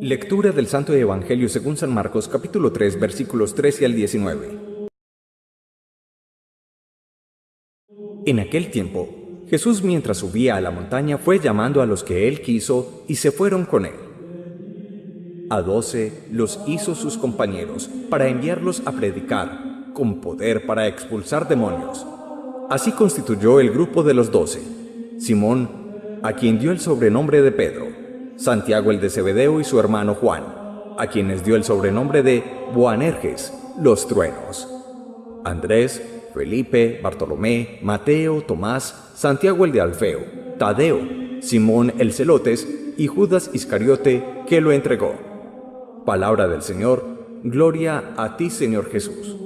Lectura del Santo Evangelio según San Marcos, capítulo 3, versículos 13 al 19. En aquel tiempo, Jesús, mientras subía a la montaña, fue llamando a los que él quiso y se fueron con él. A 12 los hizo sus compañeros para enviarlos a predicar, con poder para expulsar demonios. Así constituyó el grupo de los 12: Simón, a quien dio el sobrenombre de Pedro; Santiago el de Zebedeo y su hermano Juan, a quienes dio el sobrenombre de Boanerges, los truenos; Andrés, Felipe, Bartolomé, Mateo, Tomás, Santiago el de Alfeo, Tadeo, Simón el Celotes y Judas Iscariote, que lo entregó. Palabra del Señor. Gloria a ti, Señor Jesús.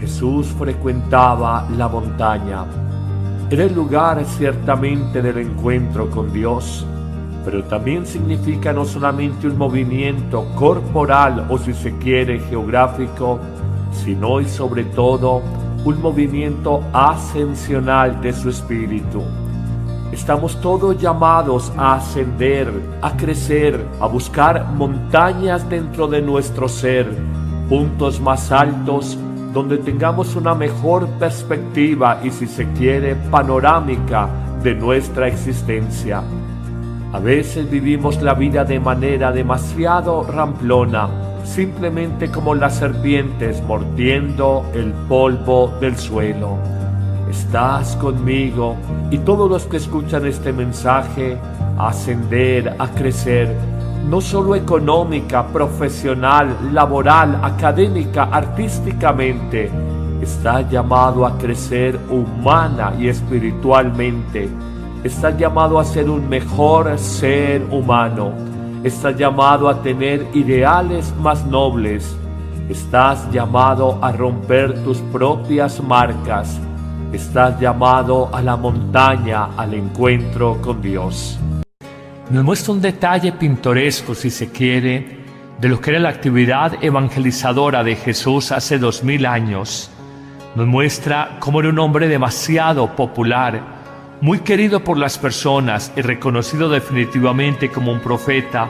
Jesús frecuentaba la montaña. Era el lugar ciertamente del encuentro con Dios, pero también significa no solamente un movimiento corporal o, si se quiere, geográfico, sino y sobre todo un movimiento ascensional de su espíritu. Estamos todos llamados a ascender, a crecer, a buscar montañas dentro de nuestro ser, puntos más altos donde tengamos una mejor perspectiva y, si se quiere, panorámica de nuestra existencia. A veces vivimos la vida de manera demasiado ramplona, simplemente como las serpientes mordiendo el polvo del suelo. Estás conmigo y todos los que escuchan este mensaje a ascender, a crecer, no solo económica, profesional, laboral, académica, artísticamente. Está llamado a crecer humana y espiritualmente. Está llamado a ser un mejor ser humano. Está llamado a tener ideales más nobles. Estás llamado a romper tus propias marcas. Estás llamado a la montaña, al encuentro con Dios. Nos muestra un detalle pintoresco, si se quiere, de lo que era la actividad evangelizadora de Jesús hace 2000 años. Nos muestra cómo era un hombre demasiado popular, muy querido por las personas y reconocido definitivamente como un profeta,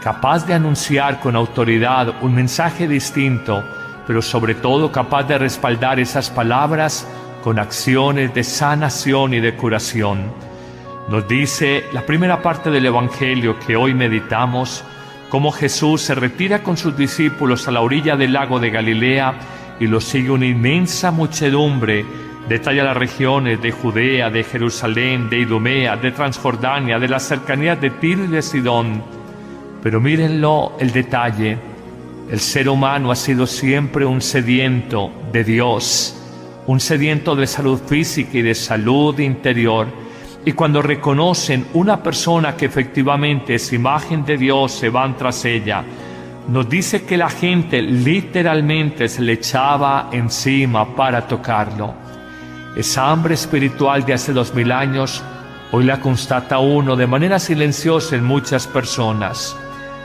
capaz de anunciar con autoridad un mensaje distinto, pero sobre todo capaz de respaldar esas palabras con acciones de sanación y de curación. Nos dice la primera parte del Evangelio que hoy meditamos, cómo Jesús se retira con sus discípulos a la orilla del lago de Galilea y lo sigue una inmensa muchedumbre. Detalla las regiones de Judea, de Jerusalén, de Idumea, de Transjordania, de las cercanías de Tiro y de Sidón. Pero mírenlo el detalle: el ser humano ha sido siempre un sediento de Dios, un sediento de salud física y de salud interior. Y cuando reconocen una persona que efectivamente es imagen de Dios, se van tras ella. Nos dice que la gente literalmente se le echaba encima para tocarlo. Esa hambre espiritual de hace 2000 años, hoy la constata uno de manera silenciosa en muchas personas.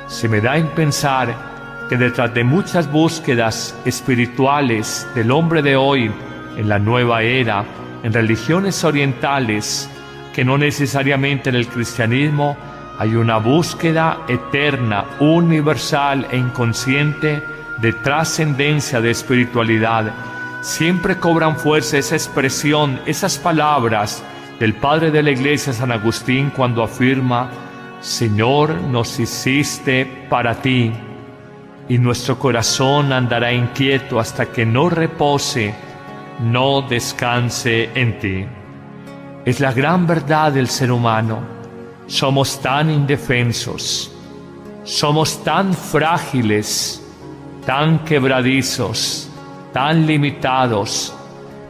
Se me da en pensar que detrás de muchas búsquedas espirituales del hombre de hoy, en la nueva era, en religiones orientales, que no necesariamente en el cristianismo, hay una búsqueda eterna, universal e inconsciente de trascendencia, de espiritualidad. Siempre cobran fuerza esa expresión, esas palabras del padre de la iglesia, San Agustín, cuando afirma: Señor, nos hiciste para ti, y nuestro corazón andará inquieto hasta que no repose, no descanse en ti. Es la gran verdad del ser humano. Somos tan indefensos, somos tan frágiles, tan quebradizos, tan limitados.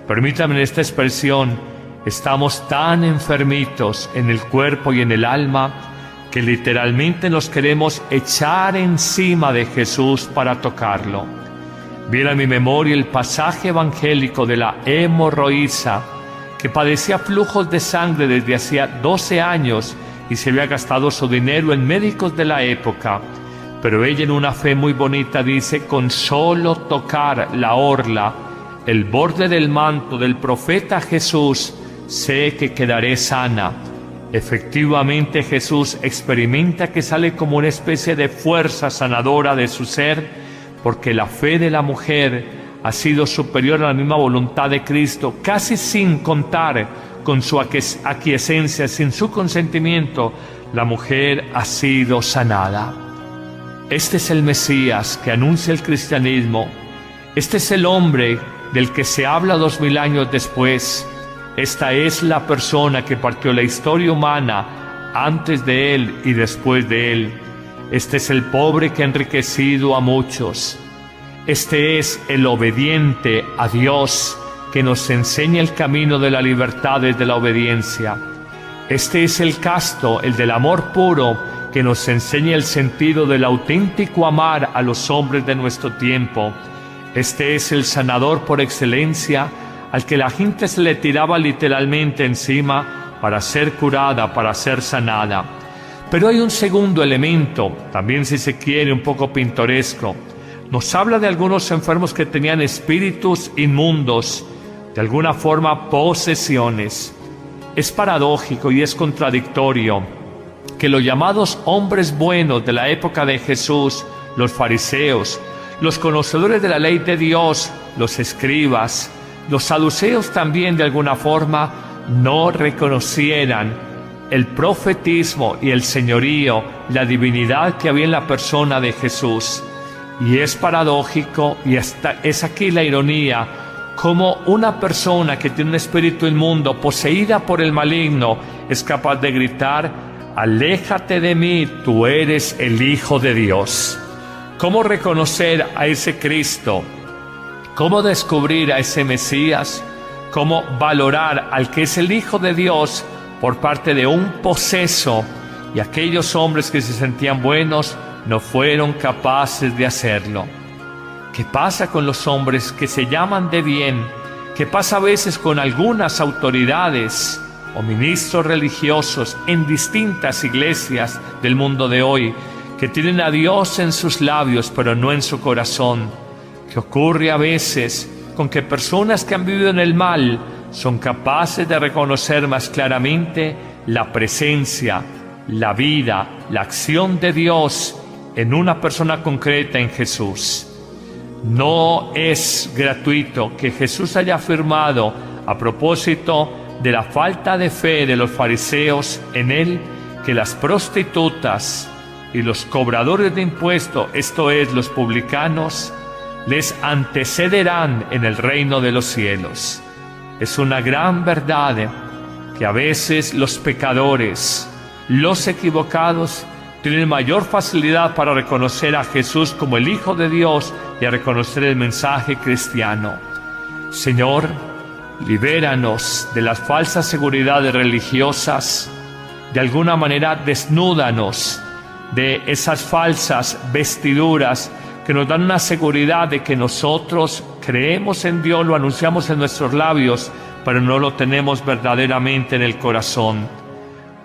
Permítanme esta expresión: estamos tan enfermitos en el cuerpo y en el alma que literalmente nos queremos echar encima de Jesús para tocarlo. Viene a mi memoria el pasaje evangélico de la hemorroísa, que padecía flujos de sangre desde hacía 12 años y se había gastado su dinero en médicos de la época. Pero ella, en una fe muy bonita, dice: con solo tocar la orla, el borde del manto del profeta Jesús, sé que quedaré sana. Efectivamente, Jesús experimenta que sale como una especie de fuerza sanadora de su ser, porque la fe de la mujer ha sido superior a la misma voluntad de Cristo, casi sin contar con su aquiescencia, sin su consentimiento, la mujer ha sido sanada. Este es el Mesías que anuncia el cristianismo. Este es el hombre del que se habla 2000 años después. Esta es la persona que partió la historia humana antes de él y después de él. Este es el pobre que ha enriquecido a muchos. Este es el obediente a Dios que nos enseña el camino de la libertad desde la obediencia. Este es el casto, el del amor puro, que nos enseña el sentido del auténtico amar a los hombres de nuestro tiempo. Este es el sanador por excelencia, al que la gente se le tiraba literalmente encima para ser curada, para ser sanada. Pero hay un segundo elemento, también si se quiere un poco pintoresco. Nos habla de algunos enfermos que tenían espíritus inmundos, de alguna forma posesiones. Es paradójico y es contradictorio que los llamados hombres buenos de la época de Jesús, los fariseos, los conocedores de la ley de Dios, los escribas, los saduceos también de alguna forma no reconocieran el profetismo y el señorío, la divinidad que había en la persona de Jesús. Y es paradójico, y es aquí la ironía, como una persona que tiene un espíritu inmundo, poseída por el maligno, es capaz de gritar: aléjate de mí, tú eres el Hijo de Dios. ¿Cómo reconocer a ese Cristo? ¿Cómo descubrir a ese Mesías? ¿Cómo valorar al que es el Hijo de Dios por parte de un poseso? Y aquellos hombres que se sentían buenos no fueron capaces de hacerlo. ¿Qué pasa con los hombres que se llaman de bien? ¿Qué pasa a veces con algunas autoridades o ministros religiosos en distintas iglesias del mundo de hoy, que tienen a Dios en sus labios pero no en su corazón? ¿Qué ocurre a veces con que personas que han vivido en el mal son capaces de reconocer más claramente la presencia, la vida, la acción de Dios en una persona concreta, en Jesús? No es gratuito que Jesús haya afirmado, a propósito de la falta de fe de los fariseos en él, que las prostitutas y los cobradores de impuestos, esto es, los publicanos, les antecederán en el reino de los cielos. Es una gran verdad que a veces los pecadores, los equivocados, tienen mayor facilidad para reconocer a Jesús como el Hijo de Dios y a reconocer el mensaje cristiano. Señor, libéranos de las falsas seguridades religiosas. De alguna manera, desnúdanos de esas falsas vestiduras que nos dan una seguridad de que nosotros creemos en Dios, lo anunciamos en nuestros labios, pero no lo tenemos verdaderamente en el corazón.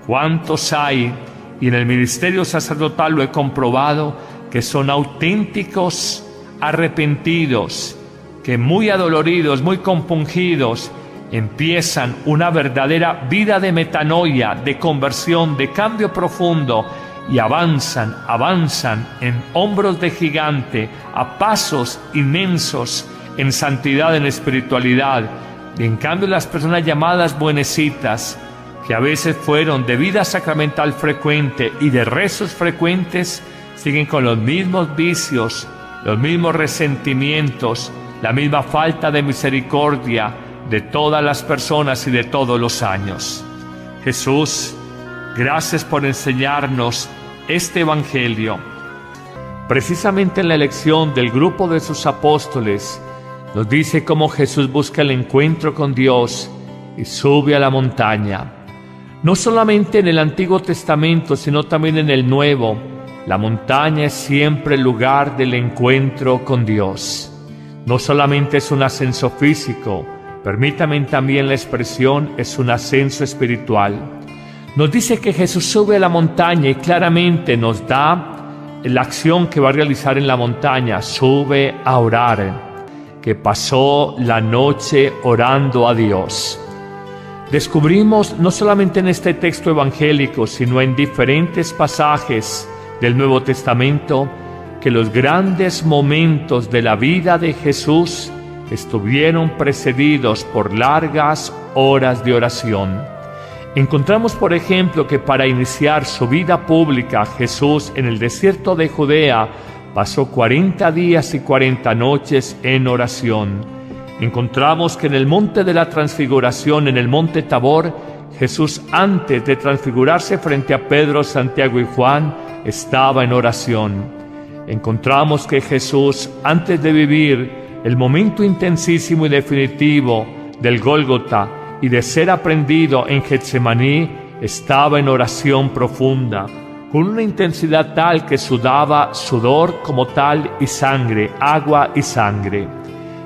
¿Cuántos hay? Y en el ministerio sacerdotal lo he comprobado, que son auténticos arrepentidos, que muy adoloridos, muy compungidos, empiezan una verdadera vida de metanoia, de conversión, de cambio profundo, y avanzan en hombros de gigante, a pasos inmensos, en santidad, en espiritualidad. Y en cambio las personas llamadas buenecitas, que a veces fueron de vida sacramental frecuente y de rezos frecuentes, siguen con los mismos vicios, los mismos resentimientos, la misma falta de misericordia de todas las personas y de todos los años. Jesús, gracias por enseñarnos este Evangelio. Precisamente en la elección del grupo de sus apóstoles, nos dice cómo Jesús busca el encuentro con Dios y sube a la montaña. No solamente en el Antiguo Testamento, sino también en el Nuevo, la montaña es siempre el lugar del encuentro con Dios. No solamente es un ascenso físico, permítame también la expresión, es un ascenso espiritual. Nos dice que Jesús sube a la montaña y claramente nos da la acción que va a realizar en la montaña. Sube a orar, que pasó la noche orando a Dios. Descubrimos, no solamente en este texto evangélico, sino en diferentes pasajes del Nuevo Testamento, que los grandes momentos de la vida de Jesús estuvieron precedidos por largas horas de oración. Encontramos, por ejemplo, que para iniciar su vida pública, Jesús en el desierto de Judea pasó 40 días y 40 noches en oración. Encontramos que en el monte de la transfiguración, en el monte Tabor, Jesús, antes de transfigurarse frente a Pedro, Santiago y Juan, estaba en oración. Encontramos que Jesús, antes de vivir el momento intensísimo y definitivo del Gólgota y de ser aprendido en Getsemaní, estaba en oración profunda, con una intensidad tal que sudaba sudor como tal y sangre, agua y sangre.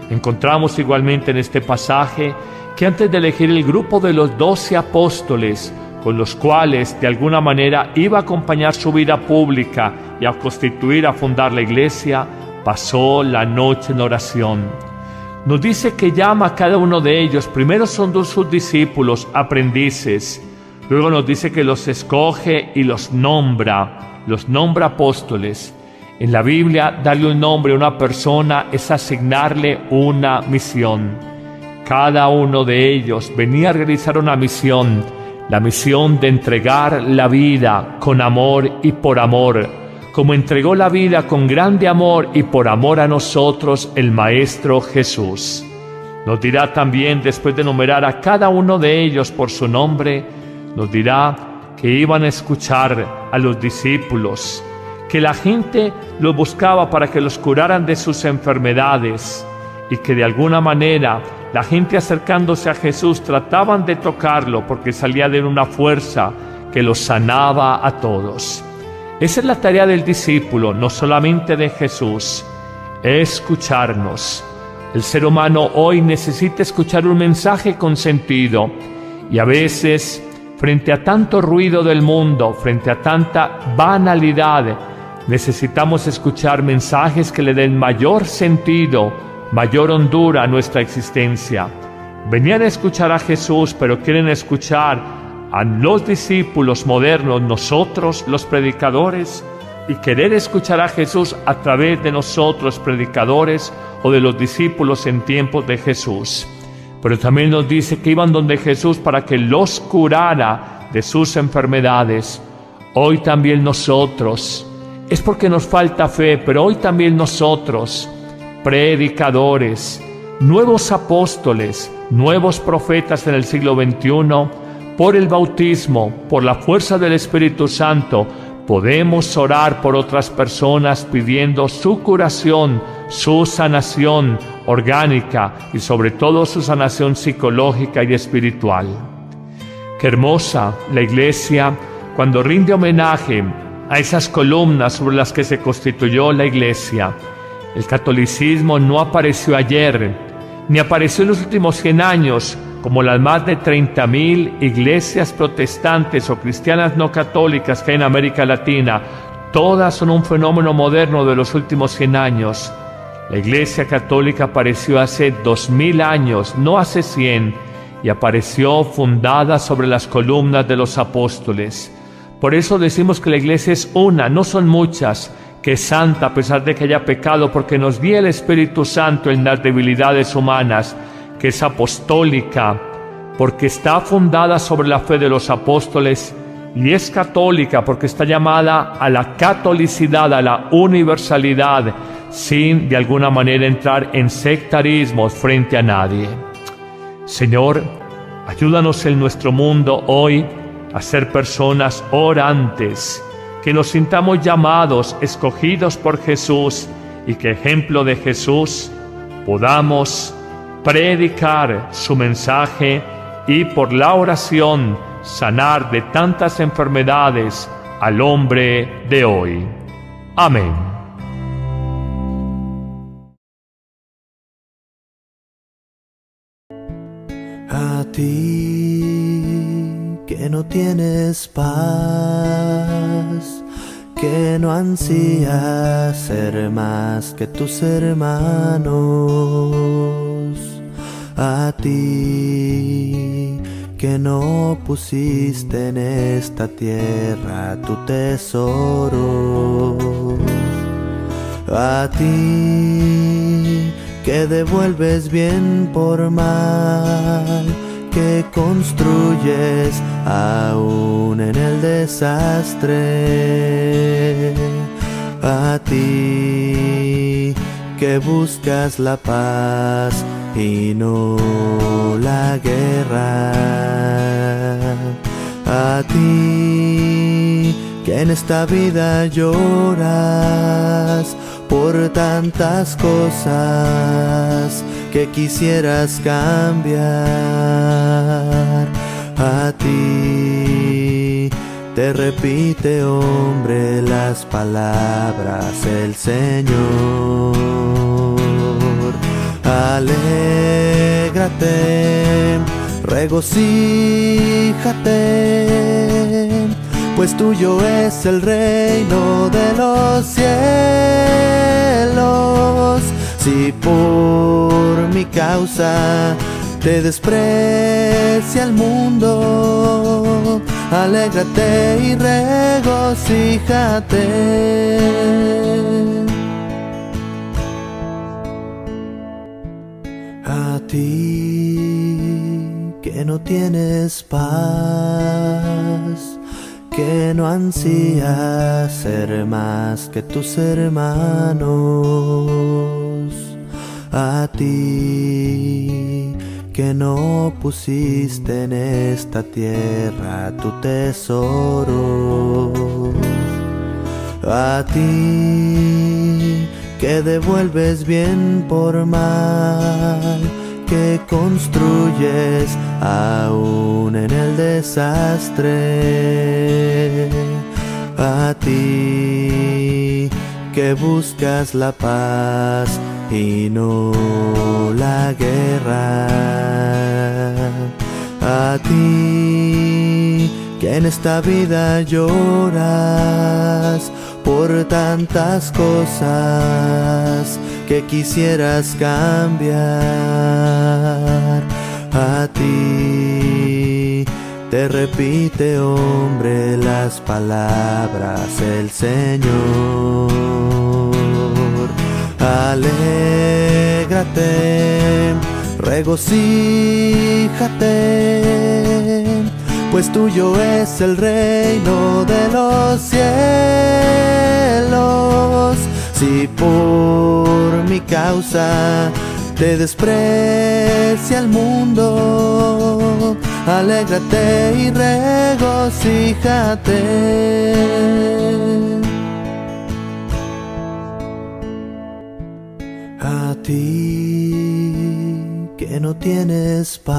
Encontramos igualmente en este pasaje que antes de elegir el grupo de los 12 apóstoles, con los cuales de alguna manera iba a acompañar su vida pública y a constituir, a fundar la iglesia, pasó la noche en oración. Nos dice que llama a cada uno de ellos. Primero son sus discípulos, aprendices. Luego nos dice que los escoge y los nombra apóstoles. En la Biblia, darle un nombre a una persona es asignarle una misión. Cada uno de ellos venía a realizar una misión, la misión de entregar la vida con amor y por amor, como entregó la vida con grande amor y por amor a nosotros el Maestro Jesús. Nos dirá también, después de enumerar a cada uno de ellos por su nombre, nos dirá que iban a escuchar a los discípulos, que la gente los buscaba para que los curaran de sus enfermedades y que de alguna manera la gente acercándose a Jesús trataban de tocarlo porque salía de él una fuerza que los sanaba a todos. Esa es la tarea del discípulo, no solamente de Jesús, escucharnos. El ser humano hoy necesita escuchar un mensaje con sentido y a veces, frente a tanto ruido del mundo, frente a tanta banalidad, necesitamos escuchar mensajes que le den mayor sentido, mayor hondura a nuestra existencia. Venían a escuchar a Jesús, pero quieren escuchar a los discípulos modernos, nosotros los predicadores, y querer escuchar a Jesús a través de nosotros predicadores o de los discípulos en tiempos de Jesús. Pero también nos dice que iban donde Jesús para que los curara de sus enfermedades. Hoy también nosotros, es porque nos falta fe, pero hoy también nosotros, predicadores, nuevos apóstoles, nuevos profetas en el siglo XXI, por el bautismo, por la fuerza del Espíritu Santo, podemos orar por otras personas pidiendo su curación, su sanación orgánica y sobre todo su sanación psicológica y espiritual. Qué hermosa la Iglesia cuando rinde homenaje a esas columnas sobre las que se constituyó la Iglesia. El catolicismo no apareció ayer, ni apareció en los últimos 100 años, como las más de 30.000 iglesias protestantes o cristianas no católicas que hay en América Latina. Todas son un fenómeno moderno de los últimos 100 años. La Iglesia Católica apareció hace 2000 años, no hace 100, y apareció fundada sobre las columnas de los apóstoles. Por eso decimos que la Iglesia es una, no son muchas, que es santa a pesar de que haya pecado, porque nos guía el Espíritu Santo en las debilidades humanas, que es apostólica, porque está fundada sobre la fe de los apóstoles, y es católica porque está llamada a la catolicidad, a la universalidad, sin de alguna manera entrar en sectarismos frente a nadie. Señor, ayúdanos en nuestro mundo hoy a ser personas orantes, que nos sintamos llamados, escogidos por Jesús, y que ejemplo de Jesús podamos predicar su mensaje y por la oración sanar de tantas enfermedades al hombre de hoy. Amén. A ti que no tienes paz, que no ansías ser más que tus hermanos, a ti que no pusiste en esta tierra tu tesoro. A ti que devuelves bien por mal, que construyes aún en el desastre. A ti que buscas la paz y no la guerra. A ti que en esta vida lloras por tantas cosas que quisieras cambiar. A ti te repite, hombre, las palabras el Señor. Alégrate, regocíjate, pues tuyo es el reino de los cielos. Si por mi causa te desprecia el mundo, alégrate y regocíjate. A ti que no tienes paz, que no ansías ser más que tus hermanos. A ti que no pusiste en esta tierra tu tesoro. A ti que devuelves bien por mal, que construyes aún en el desastre. A ti que buscas la paz y no la guerra. A ti que en esta vida lloras por tantas cosas que quisieras cambiar. A ti te repite, hombre, las palabras el Señor. Alégrate, regocíjate, pues tuyo es el reino de los cielos. Si por mi causa te desprecia el mundo, alégrate y regocíjate. A ti que no tienes paz,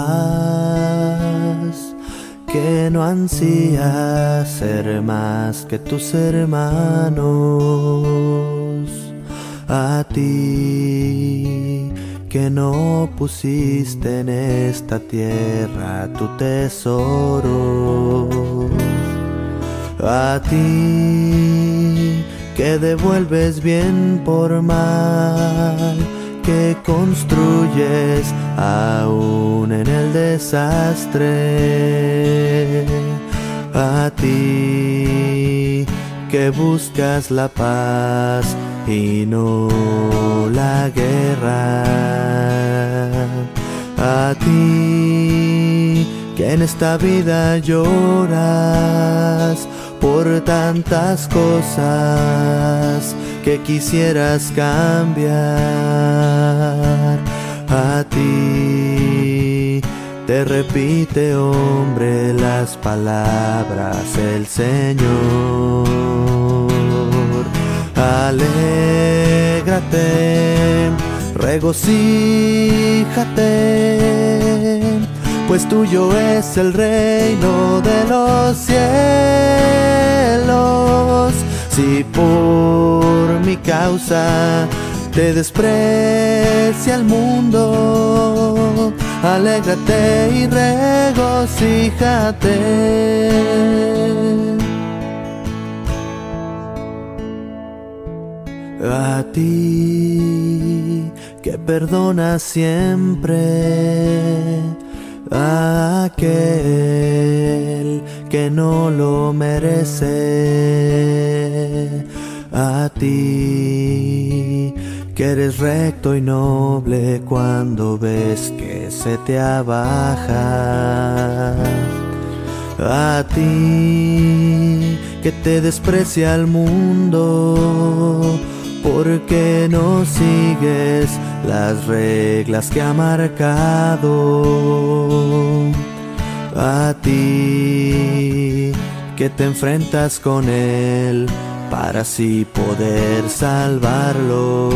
que no ansías ser más que tus hermanos. A ti que no pusiste en esta tierra tu tesoro. A ti que devuelves bien por mal, que construyes aún en el desastre. A ti que buscas la paz y no la guerra. A ti que en esta vida lloras por tantas cosas que quisieras cambiar. A ti te repite, hombre, las palabras el Señor. Alégrate, regocíjate, pues tuyo es el reino de los cielos. Si por mi causa te desprecia el mundo, alégrate y regocíjate. A ti que perdonas siempre, a aquel que no lo merece, a ti que eres recto y noble cuando ves que se te abaja, a ti que te desprecia el mundo porque no sigues las reglas que ha marcado, a ti que te enfrentas con él para así poder salvarlo,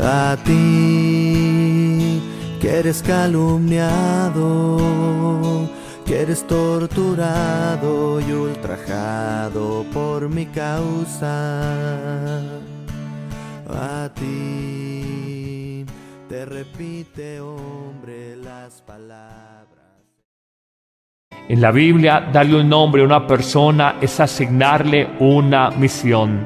a ti que eres calumniado, que eres torturado y ultrajado por mi causa, a ti te repite, hombre, las palabras. En la Biblia, darle un nombre a una persona es asignarle una misión.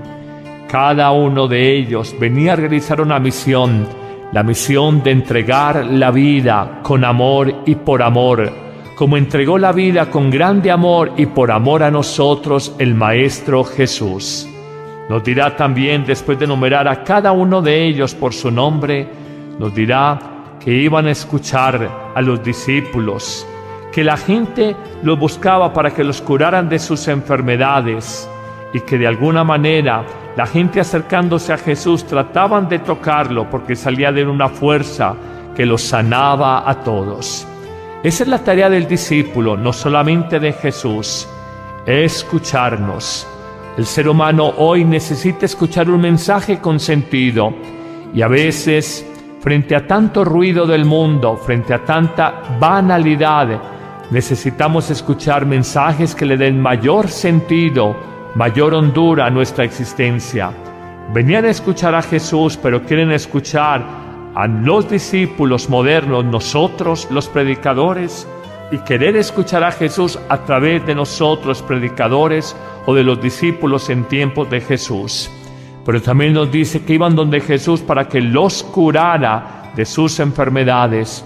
Cada uno de ellos venía a realizar una misión, la misión de entregar la vida con amor y por amor, como entregó la vida con grande amor y por amor a nosotros el Maestro Jesús. Nos dirá también, después de enumerar a cada uno de ellos por su nombre, nos dirá que iban a escuchar a los discípulos, que la gente los buscaba para que los curaran de sus enfermedades y que de alguna manera la gente acercándose a Jesús trataban de tocarlo porque salía de él una fuerza que los sanaba a todos. Esa es la tarea del discípulo, no solamente de Jesús, escucharnos. El ser humano hoy necesita escuchar un mensaje con sentido y a veces, frente a tanto ruido del mundo, frente a tanta banalidad, necesitamos escuchar mensajes que le den mayor sentido, mayor hondura a nuestra existencia. Venían a escuchar a Jesús, pero quieren escuchar a los discípulos modernos, nosotros los predicadores, y querer escuchar a Jesús a través de nosotros predicadores o de los discípulos en tiempos de Jesús. Pero también nos dice que iban donde Jesús para que los curara de sus enfermedades.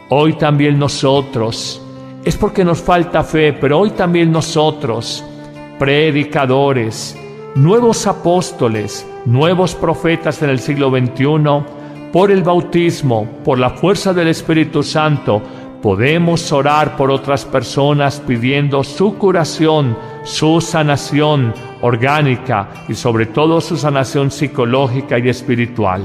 Hoy también nosotros, es porque nos falta fe, pero hoy también nosotros, predicadores, nuevos apóstoles, nuevos profetas en el siglo XXI, por el bautismo, por la fuerza del Espíritu Santo, podemos orar por otras personas pidiendo su curación, su sanación orgánica y sobre todo su sanación psicológica y espiritual.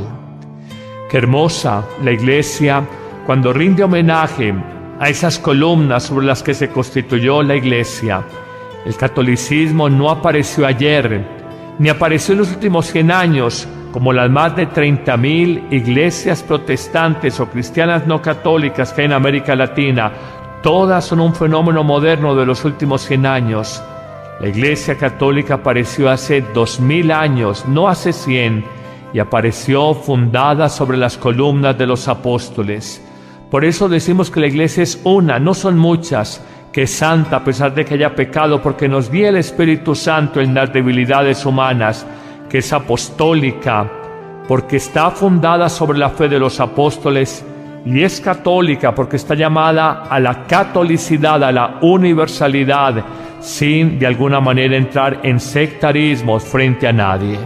Qué hermosa la Iglesia cuando rinde homenaje a esas columnas sobre las que se constituyó la Iglesia. El catolicismo no apareció ayer, ni apareció en los últimos 100 años, como las más de 30.000 iglesias protestantes o cristianas no católicas que hay en América Latina. Todas son un fenómeno moderno de los últimos 100 años. La Iglesia Católica apareció hace 2000 años, no hace 100, y apareció fundada sobre las columnas de los apóstoles. Por eso decimos que la Iglesia es una, no son muchas, que es santa a pesar de que haya pecado, porque nos guía el Espíritu Santo en las debilidades humanas, que es apostólica, porque está fundada sobre la fe de los apóstoles, y es católica porque está llamada a la catolicidad, a la universalidad, sin de alguna manera entrar en sectarismos frente a nadie.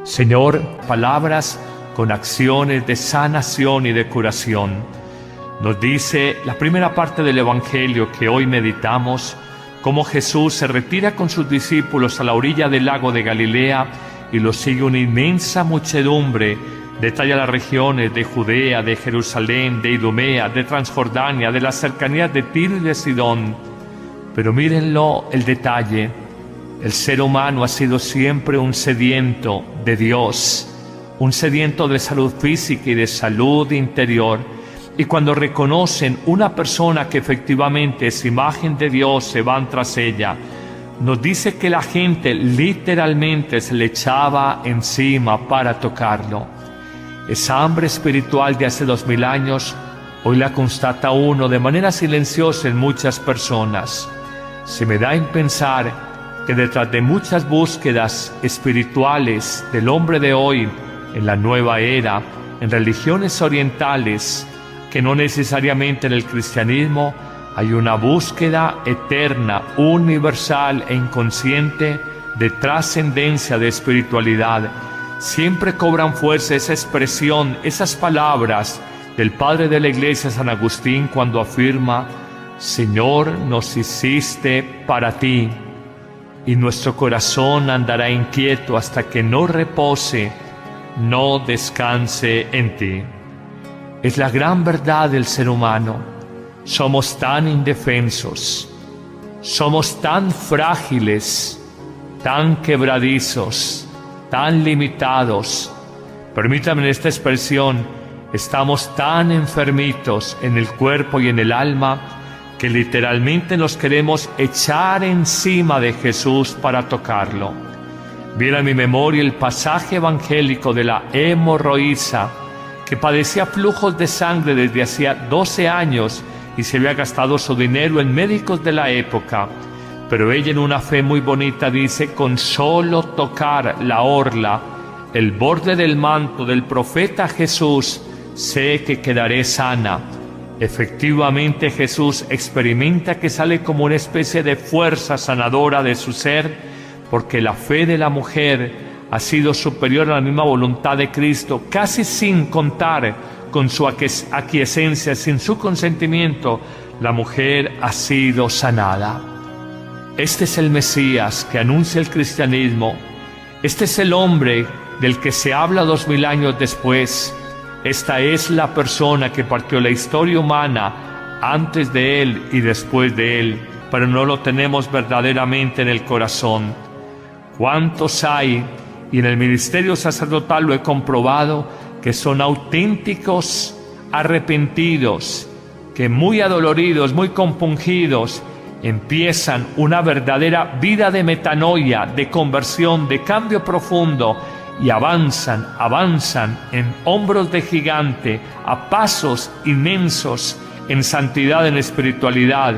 Señor, palabras con acciones de sanación y de curación. Nos dice la primera parte del Evangelio que hoy meditamos, cómo Jesús se retira con sus discípulos a la orilla del lago de Galilea y los sigue una inmensa muchedumbre. Detalla las regiones de Judea, de Jerusalén, de Idumea, de Transjordania, de las cercanías de Tiro y de Sidón. Pero mírenlo el detalle, el ser humano ha sido siempre un sediento de Dios, un sediento de salud física y de salud interior. Y cuando reconocen una persona que efectivamente es imagen de Dios, se van tras ella. Nos dice que la gente literalmente se le echaba encima para tocarlo. Esa hambre espiritual de hace 2000 años, hoy la constata uno de manera silenciosa en muchas personas. Se me da en pensar que detrás de muchas búsquedas espirituales del hombre de hoy, en la nueva era, en religiones orientales, que no necesariamente en el cristianismo hay una búsqueda eterna, universal e inconsciente de trascendencia, de espiritualidad. Siempre cobran fuerza esa expresión, esas palabras del Padre de la Iglesia, San Agustín, cuando afirma: Señor, nos hiciste para ti, y nuestro corazón andará inquieto hasta que no repose, no descanse en ti. Es la gran verdad del ser humano. Somos tan indefensos, somos tan frágiles, tan quebradizos, tan limitados. Permítanme esta expresión, estamos tan enfermitos en el cuerpo y en el alma que literalmente nos queremos echar encima de Jesús para tocarlo. Viene a mi memoria el pasaje evangélico de la hemorroísa, que padecía flujos de sangre desde hacía 12 años y se había gastado su dinero en médicos de la época. Pero ella, en una fe muy bonita, dice: con solo tocar la orla, el borde del manto del profeta Jesús, sé que quedaré sana. Efectivamente, Jesús experimenta que sale como una especie de fuerza sanadora de su ser, porque la fe de la mujer ha sido superior a la misma voluntad de Cristo, casi sin contar con su aquiescencia, sin su consentimiento. La mujer ha sido sanada. Este es el Mesías que anuncia el cristianismo. Este es el hombre del que se habla 2000 años después. Esta es la persona que partió la historia humana antes de él y después de él, pero no lo tenemos verdaderamente en el corazón. ¿Cuántos hay? Y en el ministerio sacerdotal lo he comprobado, que son auténticos arrepentidos, que muy adoloridos, muy compungidos, empiezan una verdadera vida de metanoia, de conversión, de cambio profundo, y avanzan en hombros de gigante, a pasos inmensos, en santidad, en espiritualidad.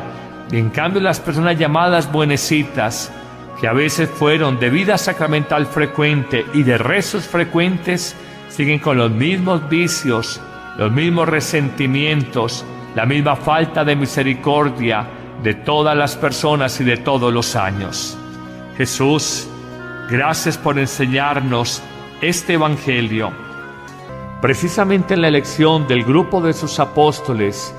Y en cambio las personas llamadas buenecitas, que a veces fueron de vida sacramental frecuente y de rezos frecuentes, siguen con los mismos vicios, los mismos resentimientos, la misma falta de misericordia de todas las personas y de todos los años. Jesús, gracias por enseñarnos este Evangelio. Precisamente en la elección del grupo de sus apóstoles,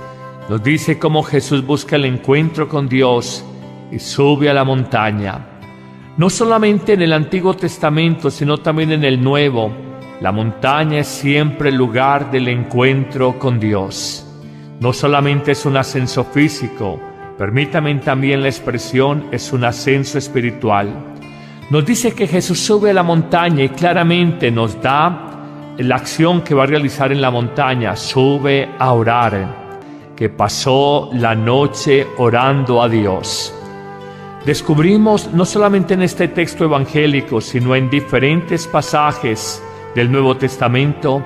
nos dice cómo Jesús busca el encuentro con Dios y sube a la montaña. No solamente en el Antiguo Testamento, sino también en el Nuevo, la montaña es siempre el lugar del encuentro con Dios. No solamente es un ascenso físico, permítame también la expresión, es un ascenso espiritual. Nos dice que Jesús sube a la montaña y claramente nos da la acción que va a realizar en la montaña. Sube a orar, que pasó la noche orando a Dios. Descubrimos, no solamente en este texto evangélico, sino en diferentes pasajes del Nuevo Testamento,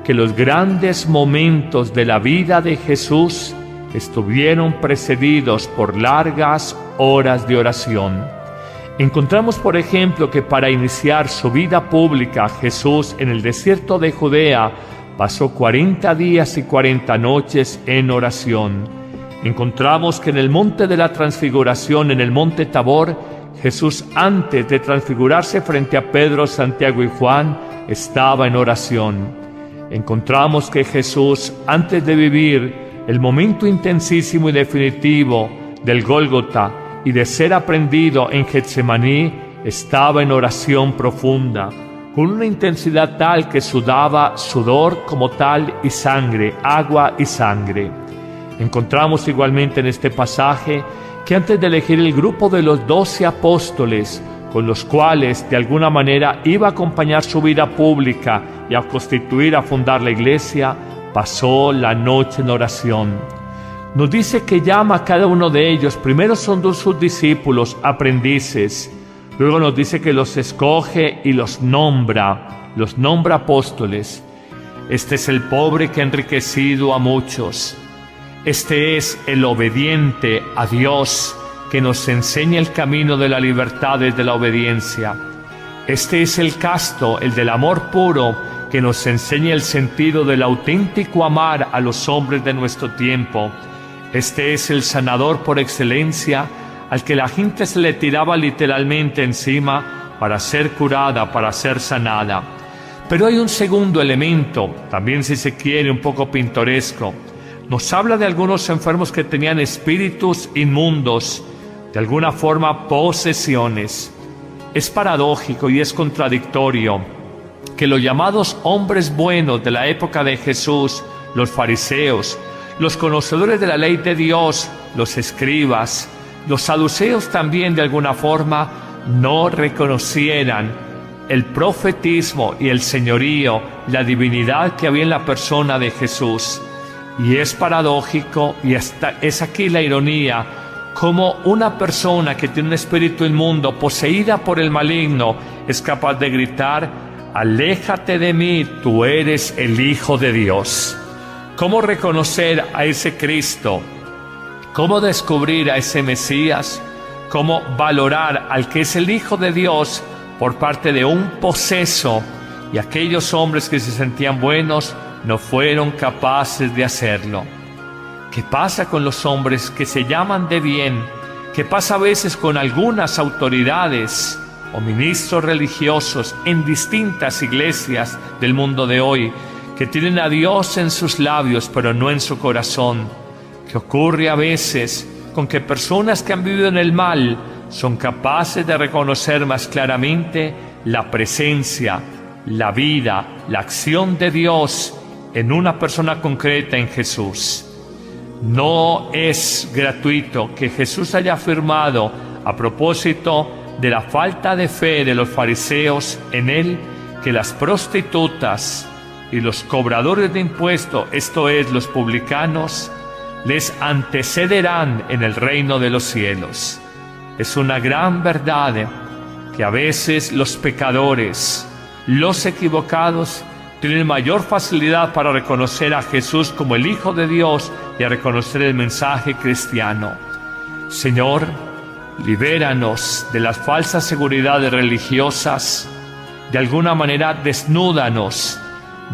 que los grandes momentos de la vida de Jesús estuvieron precedidos por largas horas de oración. Encontramos, por ejemplo, que para iniciar su vida pública, Jesús en el desierto de Judea pasó 40 días y 40 noches en oración. Encontramos que en el monte de la transfiguración, en el monte Tabor, Jesús, antes de transfigurarse frente a Pedro, Santiago y Juan, estaba en oración. Encontramos que Jesús, antes de vivir el momento intensísimo y definitivo del Gólgota y de ser aprendido en Getsemaní, estaba en oración profunda, con una intensidad tal que sudaba sudor como tal y sangre, agua y sangre. Encontramos igualmente en este pasaje que antes de elegir el grupo de los 12 apóstoles, con los cuales de alguna manera iba a acompañar su vida pública y a constituir, a fundar la iglesia, pasó la noche en oración. Nos dice que llama a cada uno de ellos. Primero son dos sus discípulos, aprendices. Luego nos dice que los escoge y los nombra apóstoles. Este es el pobre que ha enriquecido a muchos. Este es el obediente a Dios, que nos enseña el camino de la libertad desde la obediencia. Este es el casto, el del amor puro, que nos enseñe el sentido del auténtico amar a los hombres de nuestro tiempo. Este es el sanador por excelencia, al que la gente se le tiraba literalmente encima para ser curada, para ser sanada. Pero hay un segundo elemento, también si se quiere un poco pintoresco. Nos habla de algunos enfermos que tenían espíritus inmundos, de alguna forma posesiones. Es paradójico y es contradictorio que los llamados hombres buenos de la época de Jesús, los fariseos, los conocedores de la ley de Dios, los escribas, los saduceos también de alguna forma, no reconocieran el profetismo y el señorío, la divinidad que había en la persona de Jesús. Y es paradójico, y es aquí la ironía, como una persona que tiene un espíritu inmundo, poseída por el maligno, es capaz de gritar: aléjate de mí, tú eres el Hijo de Dios. ¿Cómo reconocer a ese Cristo? ¿Cómo descubrir a ese Mesías? ¿Cómo valorar al que es el Hijo de Dios por parte de un poseso? Y aquellos hombres que se sentían buenos no fueron capaces de hacerlo. ¿Qué pasa con los hombres que se llaman de bien? ¿Qué pasa a veces con algunas autoridades o ministros religiosos en distintas iglesias del mundo de hoy, que tienen a Dios en sus labios pero no en su corazón? ¿Qué ocurre a veces con que personas que han vivido en el mal son capaces de reconocer más claramente la presencia, la vida, la acción de Dios en una persona concreta, en Jesús? No es gratuito que Jesús haya afirmado a propósito de la falta de fe de los fariseos en él, que las prostitutas y los cobradores de impuestos, esto es, los publicanos, les antecederán en el reino de los cielos. Es una gran verdad que a veces los pecadores, los equivocados, tienen mayor facilidad para reconocer a Jesús como el Hijo de Dios y a reconocer el mensaje cristiano. Señor, libéranos de las falsas seguridades religiosas. De alguna manera, desnúdanos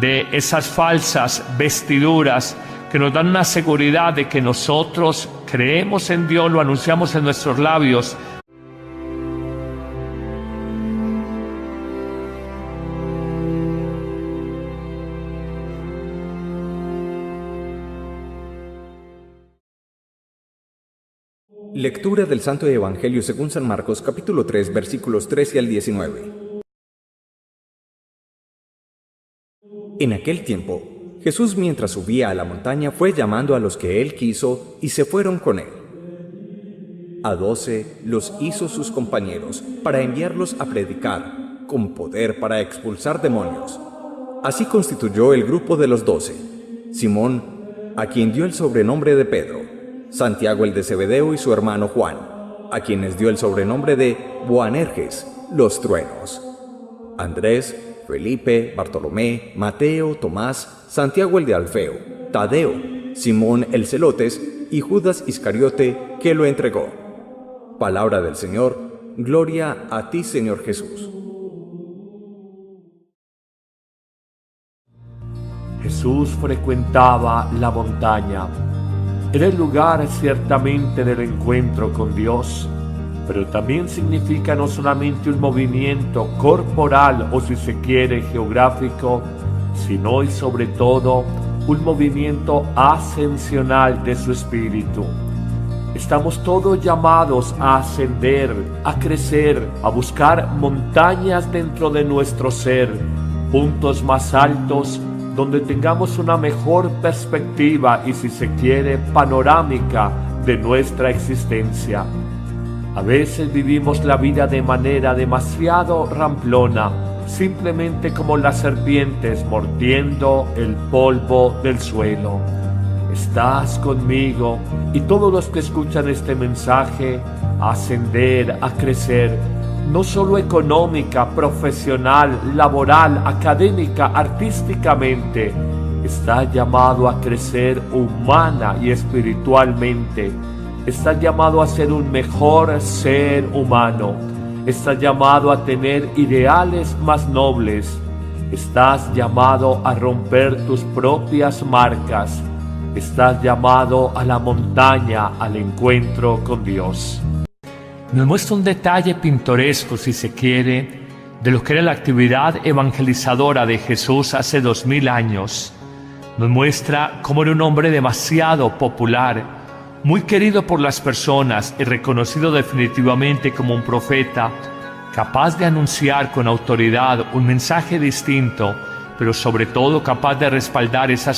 de esas falsas vestiduras que nos dan una seguridad de que nosotros creemos en Dios, lo anunciamos en nuestros labios. Lectura del Santo Evangelio según San Marcos, capítulo 3, versículos 13 al 19. En aquel tiempo, Jesús, mientras subía a la montaña, fue llamando a los que él quiso y se fueron con él. A 12 los hizo sus compañeros para enviarlos a predicar, con poder para expulsar demonios. Así constituyó el grupo de los 12: Simón, a quien dio el sobrenombre de Pedro; Santiago el de Zebedeo y su hermano Juan, a quienes dio el sobrenombre de Boanerges, los truenos; Andrés, Felipe, Bartolomé, Mateo, Tomás, Santiago el de Alfeo, Tadeo, Simón el Celotes y Judas Iscariote, que lo entregó. Palabra del Señor. Gloria a ti, Señor Jesús. Jesús frecuentaba la montaña. Era el lugar ciertamente del encuentro con Dios, pero también significa no solamente un movimiento corporal o, si se quiere, geográfico, sino y sobre todo un movimiento ascensional de su espíritu. Estamos todos llamados a ascender, a crecer, a buscar montañas dentro de nuestro ser, puntos más altos donde tengamos una mejor perspectiva y, si se quiere, panorámica de nuestra existencia. A veces vivimos la vida de manera demasiado ramplona, simplemente como las serpientes mordiendo el polvo del suelo. Estás conmigo y todos los que escuchan este mensaje a ascender, a crecer, no solo económica, profesional, laboral, académica, artísticamente. Está llamado a crecer humana y espiritualmente. Está llamado a ser un mejor ser humano. Está llamado a tener ideales más nobles. Estás llamado a romper tus propias marcas. Estás llamado a la montaña, al encuentro con Dios. Nos muestra un detalle pintoresco, si se quiere, de lo que era la actividad evangelizadora de Jesús hace 2000 años. Nos muestra cómo era un hombre demasiado popular, muy querido por las personas y reconocido definitivamente como un profeta, capaz de anunciar con autoridad un mensaje distinto, pero sobre todo capaz de respaldar esas